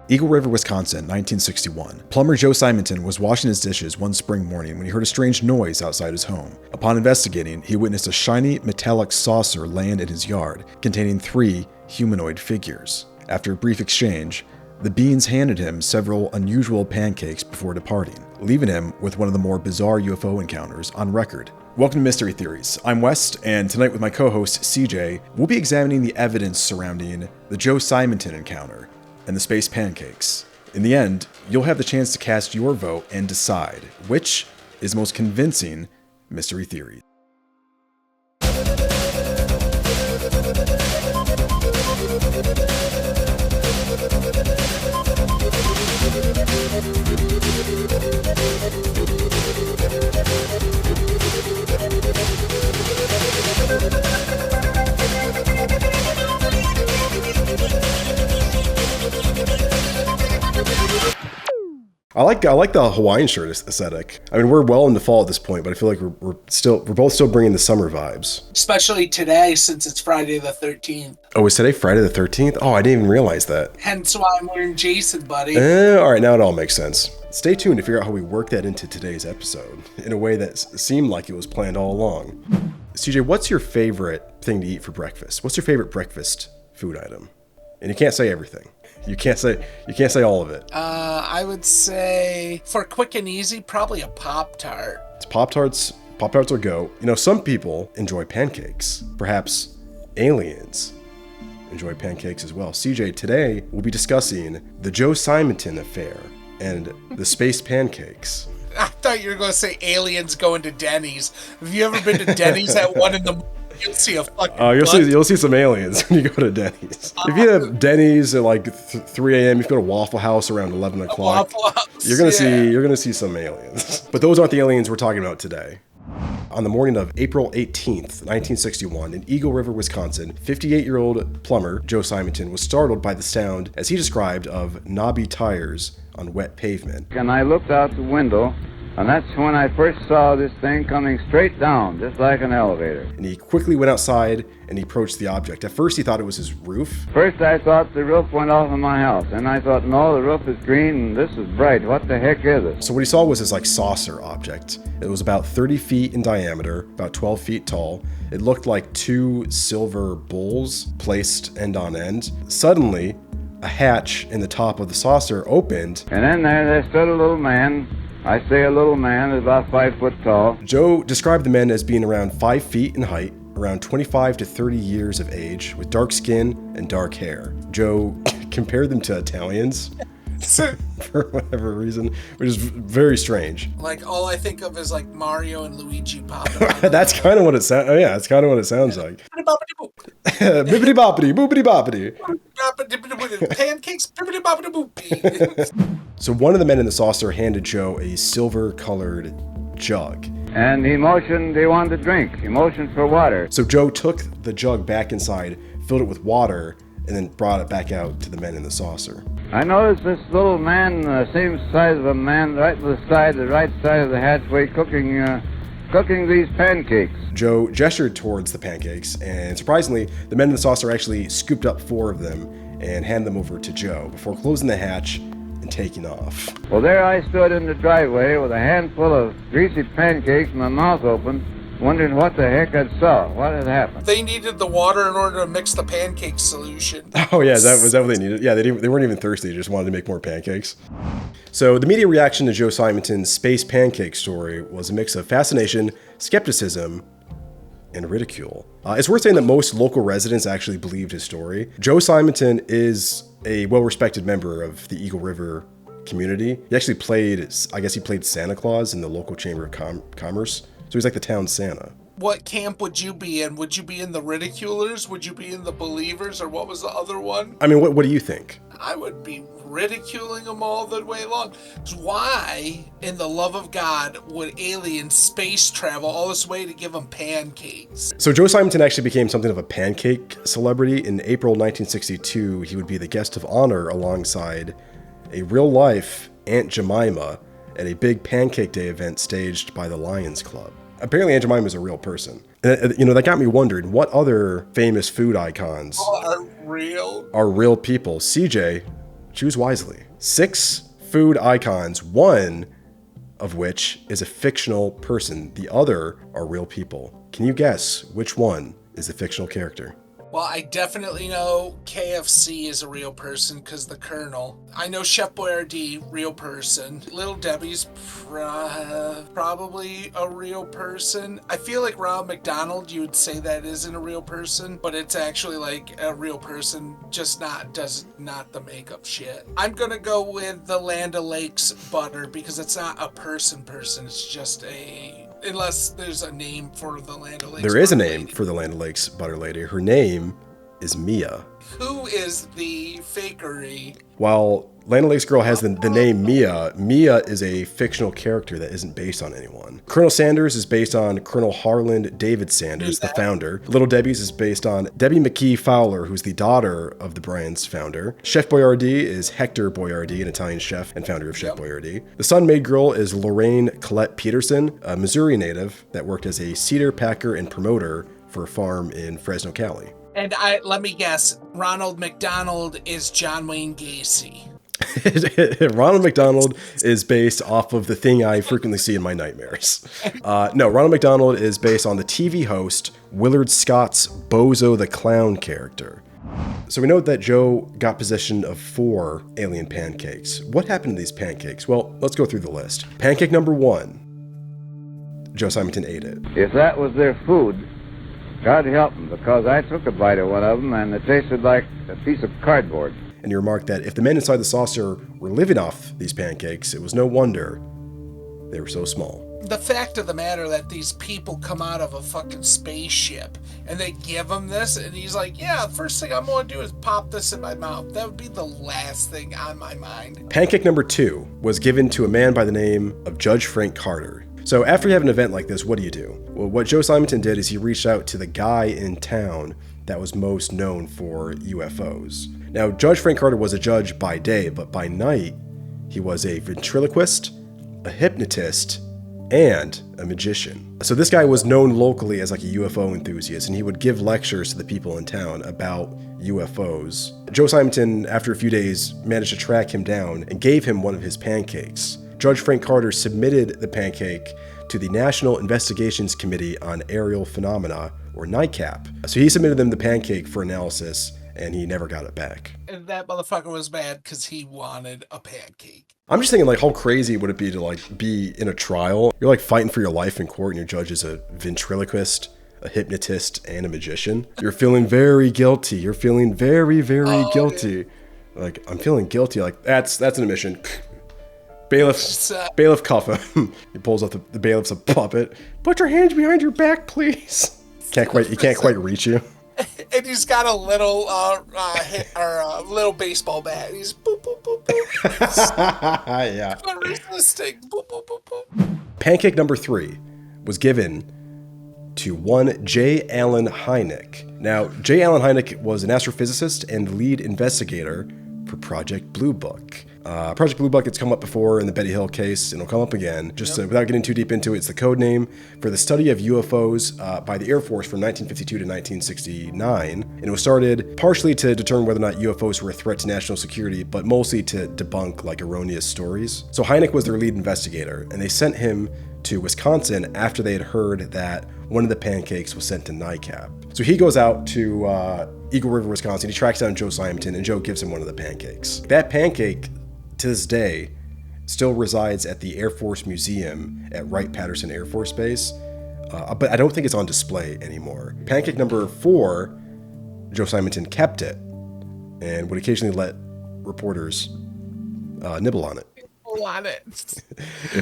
Eagle River, Wisconsin, 1961. Plumber Joe Simonton was washing his dishes one spring morning when he heard a strange noise outside his home. Upon investigating, he witnessed a shiny metallic saucer land in his yard, containing 3 humanoid figures. After a brief exchange, the beings handed him several unusual pancakes before departing, leaving him with one of the more bizarre UFO encounters on record. Welcome to Mystery Theories. I'm West, and tonight with my co-host CJ, we'll be examining the evidence surrounding the Joe Simonton Encounter and the Space Pancakes. In the end, you'll have the chance to cast your vote and decide which is most convincing mystery theory. I like the Hawaiian shirt aesthetic. I mean, we're well into fall at this point, but I feel like we're both still bringing the summer vibes. Especially today, since it's Friday the 13th. Oh, is today Friday the 13th? Oh, I didn't even realize that. Hence why I'm wearing Jason, buddy. All right, now it all makes sense. Stay tuned to figure out how we work that into today's episode in a way that seemed like it was planned all along. CJ, what's your favorite thing to eat for breakfast? What's your favorite breakfast food item? And you can't say everything. You can't say all of it. I would say for quick and easy, probably a Pop-Tart. Pop-Tarts are go. You know, some people enjoy pancakes. Perhaps aliens enjoy pancakes as well. CJ, today we'll be discussing the Joe Simonton affair and the Space Pancakes. I thought you were going to say aliens going to Denny's. Have you ever been to Denny's at 1 in the morning? You'll see a fucking you'll see some aliens when you go to Denny's. If you have Denny's at like 3 a.m., if you go to Waffle House around 11 o'clock, you're gonna see some aliens. But those aren't the aliens we're talking about today. On the morning of April 18th, 1961, in Eagle River, Wisconsin, 58-year-old plumber Joe Simonton was startled by the sound, as he described, of knobby tires on wet pavement. And I looked out the window, and that's when I first saw this thing coming straight down, just like an elevator. And he quickly went outside and he approached the object. At first he thought it was his roof. First I thought the roof went off of my house, and I thought, no, the roof is green and this is bright. What the heck is it? So what he saw was this like saucer object. It was about 30 feet in diameter, about 12 feet tall. It looked like 2 silver bowls placed end on end. Suddenly, a hatch in the top of the saucer opened. And in there stood a little man. I say a little man, about 5 foot tall. Joe described the men as being around 5 feet in height, around 25 to 30 years of age, with dark skin and dark hair. Joe compared them to Italians for whatever reason, which is very strange. Like, all I think of is like Mario and Luigi popping. That's kind of what it sounds. Oh yeah, that's kind of what it sounds like. Bibbidi boppity, boopity boppity. Pancakes. Bibbidi boppity boopy. So one of the men in the saucer handed Joe a silver-colored jug. And he motioned he wanted to drink. He motioned for water. So Joe took the jug back inside, filled it with water, and then brought it back out to the men in the saucer. I noticed this little man, same size of a man, right to the right side of the hatchway, cooking these pancakes. Joe gestured towards the pancakes, and surprisingly, the men in the saucer actually scooped up 4 of them and handed them over to Joe before closing the hatch and taking off. Well, there I stood in the driveway with a handful of greasy pancakes, my mouth open, wondering what the heck I saw. What had happened? They needed the water in order to mix the pancake solution. Oh yeah, was that what they needed? Yeah, they weren't even thirsty, they just wanted to make more pancakes. So the media reaction to Joe Simonton's Space Pancake story was a mix of fascination, skepticism, and ridicule. It's worth saying that most local residents actually believed his story. Joe Simonton is a well-respected member of the Eagle River community. He actually played Santa Claus in the local Chamber of Commerce. So he's like the town Santa. What camp would you be in? Would you be in the ridiculers? Would you be in the believers? Or what was the other one? I mean, what do you think? I would be ridiculing them all the way along. Why, in the love of God, would aliens space travel all this way to give them pancakes? So Joe Simonton actually became something of a pancake celebrity. In April 1962, he would be the guest of honor alongside a real-life Aunt Jemima at a big Pancake Day event staged by the Lions Club. Apparently Aunt Jemima is a real person. That got me wondering, what other famous food icons are real people? CJ, Choose wisely. 6 food icons, one of which is a fictional person. The other are real people. Can you guess which one is the fictional character? Well, I definitely know KFC is a real person because the Colonel. I know Chef Boyardee, real person. Little Debbie's probably a real person. I feel like Ronald McDonald, you would say that isn't a real person, but it's actually like a real person, just does not the makeup shit. I'm gonna go with the Land O'Lakes butter because it's not a person. It's just unless there's a name for the Land O'Lakes. There is a name for the Land O'Lakes butter lady. Her name is Mia. Who is the fakery? While Land O'Lakes girl has the name Mia, Mia is a fictional character that isn't based on anyone. Colonel Sanders is based on Colonel Harland David Sanders, the founder. Little Debbie's is based on Debbie McKee Fowler, who's the daughter of the Bryant's founder. Chef Boyardee is Hector Boyardee, an Italian chef and founder of Chef Boyardee. The Sun-Maid Girl is Lorraine Collette Peterson, a Missouri native that worked as a cedar packer and promoter for a farm in Fresno, Cali. And let me guess, Ronald McDonald is John Wayne Gacy. Ronald McDonald is based off of the thing I frequently see in my nightmares. No, Ronald McDonald is based on the TV host Willard Scott's Bozo the Clown character. So we know that Joe got possession of 4 alien pancakes. What happened to these pancakes? Well, let's go through the list. Pancake number 1. Joe Simonton ate it. If that was their food, God help them, because I took a bite of one of them and it tasted like a piece of cardboard. And you remarked that if the men inside the saucer were living off these pancakes, it was no wonder they were so small. The fact of the matter that these people come out of a fucking spaceship and they give him this and he's like, yeah, first thing I'm going to do is pop this in my mouth. That would be the last thing on my mind. Pancake number 2 was given to a man by the name of Judge Frank Carter. So after you have an event like this, what do? Well, what Joe Simonton did is he reached out to the guy in town that was most known for UFOs. Now, Judge Frank Carter was a judge by day, but by night, he was a ventriloquist, a hypnotist, and a magician. So this guy was known locally as like a UFO enthusiast, and he would give lectures to the people in town about UFOs. Joe Simonton, after a few days, managed to track him down and gave him one of his pancakes. Judge Frank Carter submitted the pancake to the National Investigations Committee on Aerial Phenomena, or NICAP. So he submitted them the pancake for analysis, and he never got it back. And that motherfucker was mad because he wanted a pancake. I'm just thinking, like, how crazy would it be to, like, be in a trial? You're, like, fighting for your life in court, and your judge is a ventriloquist, a hypnotist, and a magician. You're feeling very guilty. You're feeling very, very guilty. Yeah. Like, I'm feeling guilty. Like, that's an admission. Bailiff cuff him. He pulls out the bailiff's a puppet. Put your hands behind your back, please. He can't quite reach you. And he's got a little little baseball bat. He's boop boop boop boop. Yeah. Resisting. Boop boop boop boop. Pancake number 3 was given to one J. Allen Hynek. Now, J. Allen Hynek was an astrophysicist and lead investigator for Project Blue Book. Project Blue Book, it's come up before in the Betty Hill case, and it'll come up again. Just without getting too deep into it, it's the code name for the study of UFOs by the Air Force from 1952 to 1969. And it was started partially to determine whether or not UFOs were a threat to national security, but mostly to debunk like erroneous stories. So Hynek was their lead investigator, and they sent him to Wisconsin after they had heard that one of the pancakes was sent to NICAP. So he goes out to Eagle River, Wisconsin. He tracks down Joe Simonton, and Joe gives him one of the pancakes. That pancake, to this day, still resides at the Air Force Museum at Wright-Patterson Air Force Base, but I don't think it's on display anymore. Pancake number 4, Joe Simonton kept it and would occasionally let reporters nibble on it.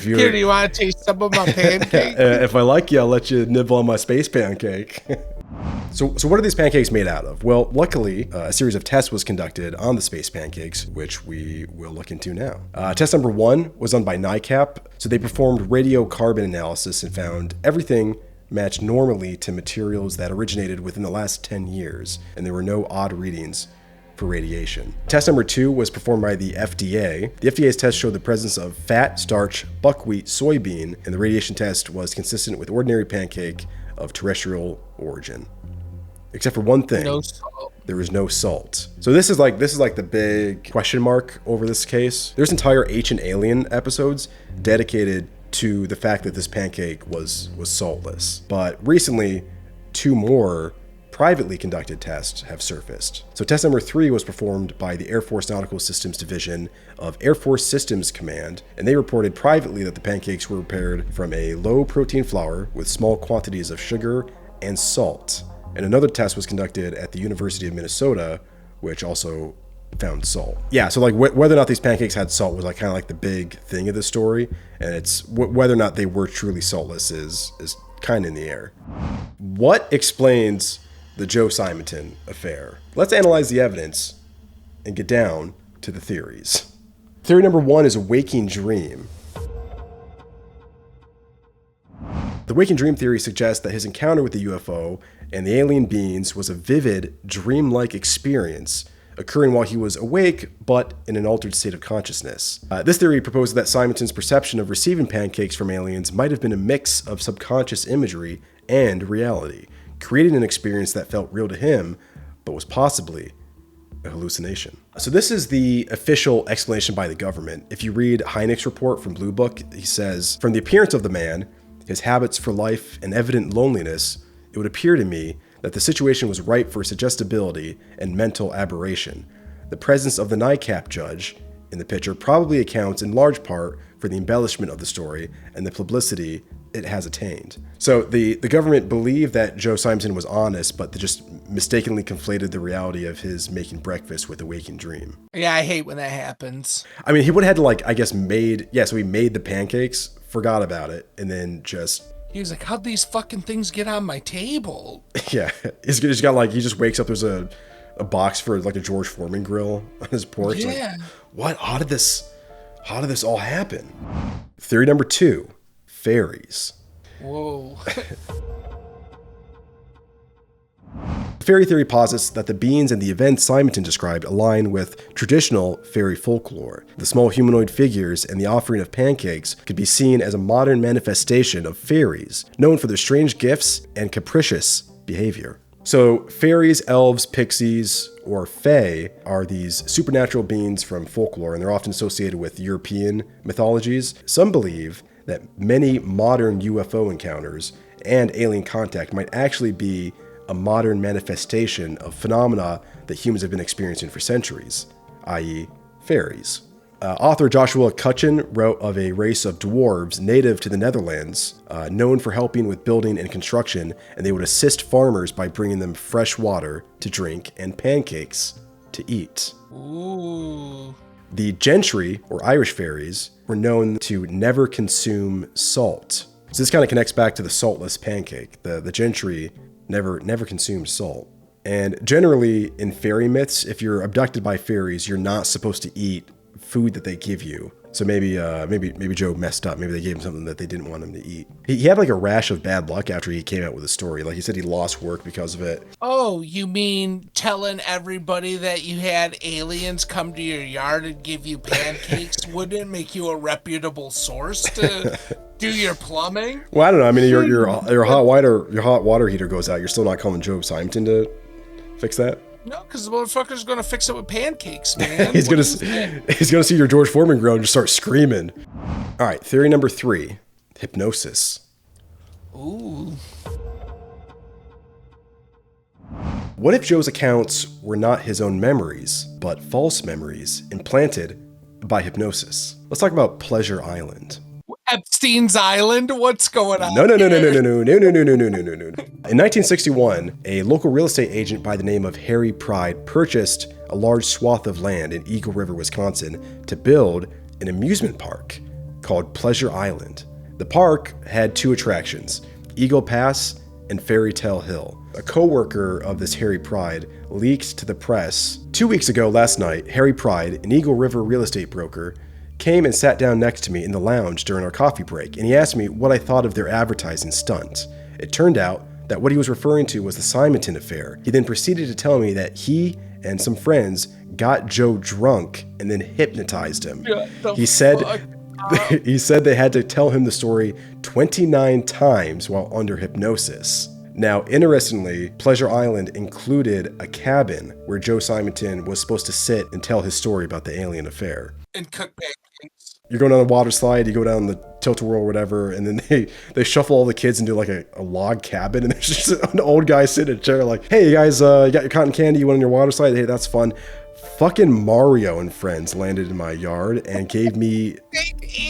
Here, do you want to taste some of my pancake? If I like you, I'll let you nibble on my space pancake. So what are these pancakes made out of? Well, luckily, a series of tests was conducted on the space pancakes, which we will look into now. Test number 1 was done by NICAP. So they performed radiocarbon analysis and found everything matched normally to materials that originated within the last 10 years, and there were no odd readings for radiation. Test number 2 was performed by the FDA. The FDA's test showed the presence of fat, starch, buckwheat, soybean, and the radiation test was consistent with ordinary pancake of terrestrial origin. Except for one thing. No salt. there was no salt. So this is like the big question mark over this case. There's entire Ancient Alien episodes dedicated to the fact that this pancake was saltless. But recently, 2 more privately conducted tests have surfaced. So test number 3 was performed by the Air Force Nautical Systems Division of Air Force Systems Command, and they reported privately that the pancakes were prepared from a low-protein flour with small quantities of sugar and salt. And another test was conducted at the University of Minnesota, which also found salt. Yeah, so like whether or not these pancakes had salt was like kind of like the big thing of the story, and it's whether or not they were truly saltless is kind of in the air. What explains the Joe Simonton affair? Let's analyze the evidence and get down to the theories. Theory number 1 is a waking dream. The waking dream theory suggests that his encounter with the UFO and the alien beings was a vivid, dreamlike experience occurring while he was awake, but in an altered state of consciousness. This theory proposes that Simonton's perception of receiving pancakes from aliens might have been a mix of subconscious imagery and reality, creating an experience that felt real to him, but was possibly a hallucination. So this is the official explanation by the government. If you read Hynek's report from Blue Book, he says, "From the appearance of the man, his habits for life, and evident loneliness, it would appear to me that the situation was ripe for suggestibility and mental aberration. The presence of the NICAP judge in the picture probably accounts in large part for the embellishment of the story and the publicity it has attained." So the government believed that Joe Simonton was honest, but they just mistakenly conflated the reality of his making breakfast with a waking dream. Yeah, I hate when that happens. I mean, he would have had to so he made the pancakes, forgot about it, and then just... He was like, how'd these fucking things get on my table? Yeah, he just wakes up, there's a box for like a George Foreman grill on his porch. Yeah. Like, what? How did this all happen? Theory number 2, fairies. Whoa. Fairy theory posits that the beings and the events Simonton described align with traditional fairy folklore. The small humanoid figures and the offering of pancakes could be seen as a modern manifestation of fairies, known for their strange gifts and capricious behavior. So fairies, elves, pixies, or fae are these supernatural beings from folklore, and they're often associated with European mythologies. Some believe that many modern UFO encounters and alien contact might actually be a modern manifestation of phenomena that humans have been experiencing for centuries, i.e. fairies. Author Joshua Cutchin wrote of a race of dwarves native to the Netherlands, known for helping with building and construction, and they would assist farmers by bringing them fresh water to drink and pancakes to eat. Ooh. The gentry, or Irish fairies, were known to never consume salt. So this kind of connects back to the saltless pancake. The gentry never consumed salt. And generally in fairy myths, if you're abducted by fairies, you're not supposed to eat food that they give you. So maybe Joe messed up. Maybe they gave him something that they didn't want him to eat. He had like a rash of bad luck after he came out with the story. Like he said, he lost work because of it. Oh, you mean telling everybody that you had aliens come to your yard and give you pancakes wouldn't make you a reputable source to do your plumbing? Well, I don't know. I mean, your hot water heater goes out. You're still not calling Joe Simonton to fix that? No, because the motherfucker's gonna fix it with pancakes, man. He's gonna see your George Foreman grill and just start screaming. All right, theory number 3, hypnosis. Ooh. What if Joe's accounts were not his own memories, but false memories implanted by hypnosis? Let's talk about Pleasure Island. Epstein's Island? What's going on? No. In 1961, a local real estate agent by the name of Harry Pride purchased a large swath of land in Eagle River, Wisconsin, to build an amusement park called Pleasure Island. The park had 2 attractions, Eagle Pass and Fairy Tale Hill. A co-worker of this Harry Pride leaked to the press. 2 weeks ago last night, Harry Pride, an Eagle River real estate broker, came and sat down next to me in the lounge during our coffee break, and he asked me what I thought of their advertising stunt. It turned out that what he was referring to was the Simonton affair. He then proceeded to tell me that he and some friends got Joe drunk and then hypnotized him. He said they had to tell him the story 29 times while under hypnosis. Now, interestingly, Pleasure Island included a cabin where Joe Simonton was supposed to sit and tell his story about the alien affair. And cook pancakes. You're going on the water slide, you go down the tilt-a-whirl or whatever, and then they shuffle all the kids into like a log cabin, and there's just an old guy sitting in a chair like, hey, you guys, you got your cotton candy, you went on your water slide? Hey, that's fun. Fucking Mario and friends landed in my yard and gave me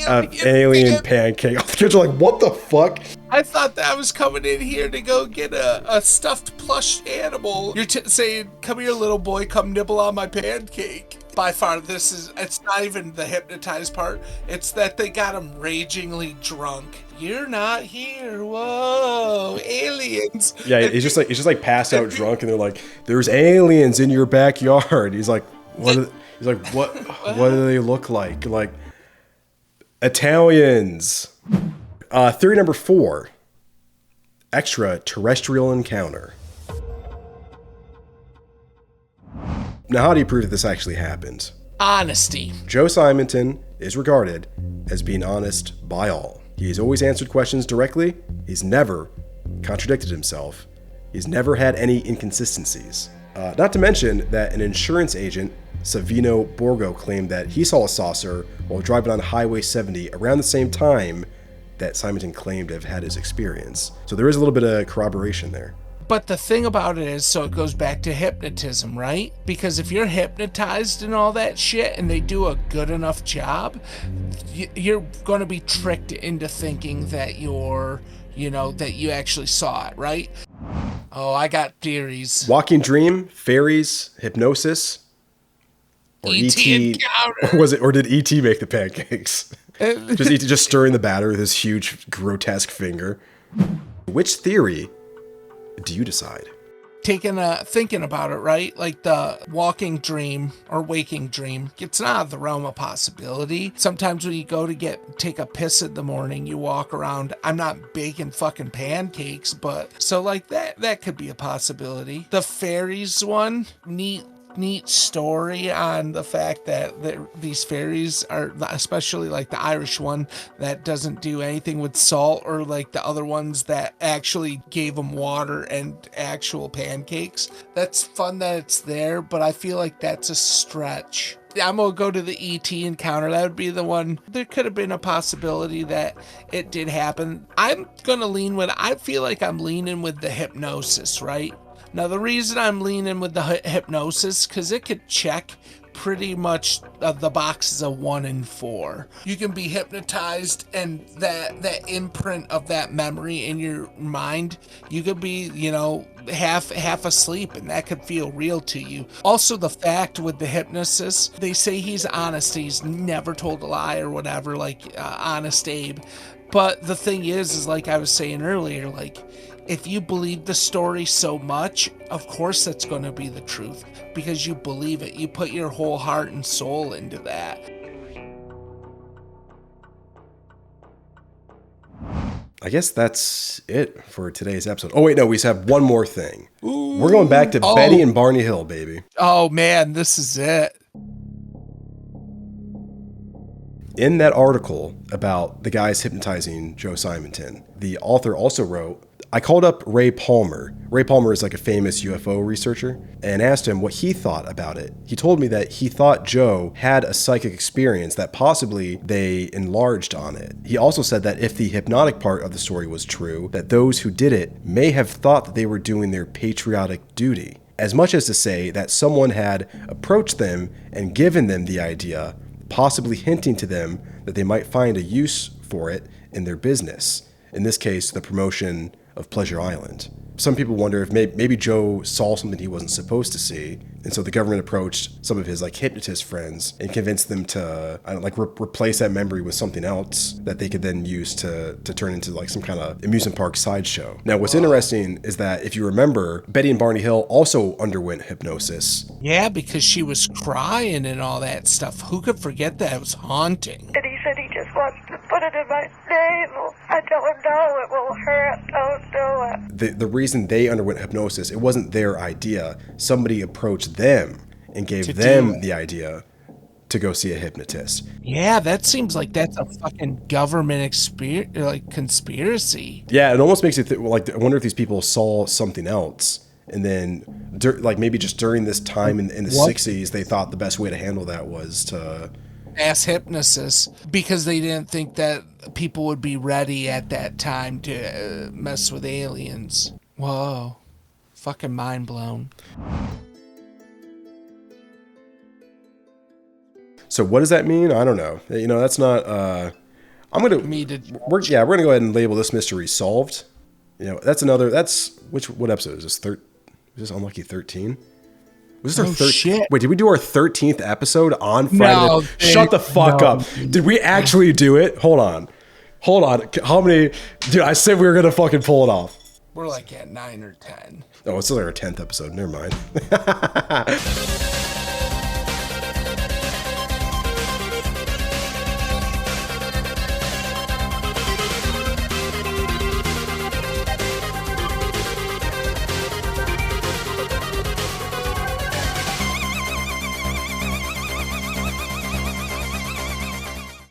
an alien pancake. The kids are like, what the fuck? I thought that I was coming in here to go get a stuffed plush animal. You're saying, come here, little boy, come nibble on my pancake. By far, it's not even the hypnotized part. It's that they got him ragingly drunk. You're not here. Whoa, aliens. Yeah, he's just like passed out drunk, and they're like, there's aliens in your backyard. He's like, what do they look like? Like, Italians. Theory number 4, extraterrestrial encounter. Now, how do you prove that this actually happened? Honesty. Joe Simonton is regarded as being honest by all. He's always answered questions directly. He's never contradicted himself. He's never had any inconsistencies. Not to mention that an insurance agent, Savino Borgo, claimed that he saw a saucer while driving on Highway 70 around the same time that Simonton claimed to have had his experience. So there is a little bit of corroboration there. But the thing about it is, so it goes back to hypnotism, right? Because if you're hypnotized and all that shit and they do a good enough job, you're going to be tricked into thinking that that you actually saw it, right? Oh, I got theories. Walking Dream, Fairies, Hypnosis, or E.T. Encounter. Or did E.T. make the pancakes? just stirring the batter with his huge, grotesque finger. Which theory do you decide? Thinking about it, right? Like the walking dream or waking dream, it's not out of the realm of possibility. Sometimes when you go to take a piss in the morning, you walk around. I'm not baking fucking pancakes, but so like that could be a possibility. The fairies one, neat story on the fact that these fairies are, especially like the Irish one that doesn't do anything with salt, or like the other ones that actually gave them water and actual pancakes. That's fun that it's there, but I feel like that's a stretch. I'm gonna go to the E.T. encounter. That would be the one. There could have been a possibility that it did happen. I feel like I'm leaning with the hypnosis, right? Now, the reason I'm leaning with the hypnosis, because it could check pretty much the boxes of 1 and 4. You can be hypnotized, and that imprint of that memory in your mind, you could be, half asleep, and that could feel real to you. Also, the fact with the hypnosis, they say he's honest. He's never told a lie or whatever, like Honest Abe. But the thing is like I was saying earlier, like, if you believe the story so much, of course that's going to be the truth, because you believe it. You put your whole heart and soul into that. I guess that's it for today's episode. Oh, wait, no, we just have one more thing. Ooh. We're going back to Betty and Barney Hill, baby. Oh, man, this is it. In that article about the guys hypnotizing Joe Simonton, the author also wrote, I called up Ray Palmer. Ray Palmer is like a famous UFO researcher, and asked him what he thought about it. He told me that he thought Joe had a psychic experience, that possibly they enlarged on it. He also said that if the hypnotic part of the story was true, that those who did it may have thought that they were doing their patriotic duty, as much as to say that someone had approached them and given them the idea, possibly hinting to them that they might find a use for it in their business. In this case, the promotion of Pleasure Island. Some people wonder if maybe Joe saw something he wasn't supposed to see, and so the government approached some of his hypnotist friends and convinced them to replace that memory with something else that they could then use to turn into some kind of amusement park sideshow. Now, what's interesting is that if you remember, Betty and Barney Hill also underwent hypnosis. Yeah, because she was crying and all that stuff. Who could forget that? It was haunting. And he said he just wants to put it in my navel. I tell him, no, it will hurt. Don't do it. The reason they underwent hypnosis, it wasn't their idea. Somebody approached them and gave them the idea to go see a hypnotist. Yeah, that seems like that's a fucking government conspiracy. Yeah, it almost makes you like, I wonder if these people saw something else, and then like maybe just during this time in the 60s, they thought the best way to handle that was to mass hypnosis, because they didn't think that people would be ready at that time to mess with aliens. Whoa, fucking mind blown. So what does that mean? I don't know. You know, that's not. We're gonna go ahead and label this mystery solved. You know, that's another. That's what episode is this? Was this Unlucky 13? Was this our 13th? Shit. Wait, did we do our 13th episode on Friday? No, Shut the fuck up. Did we actually do it? Hold on. How many? Dude, I said we were gonna fucking pull it off. We're like at 9 or 10. Oh, it's still our 10th episode. Never mind.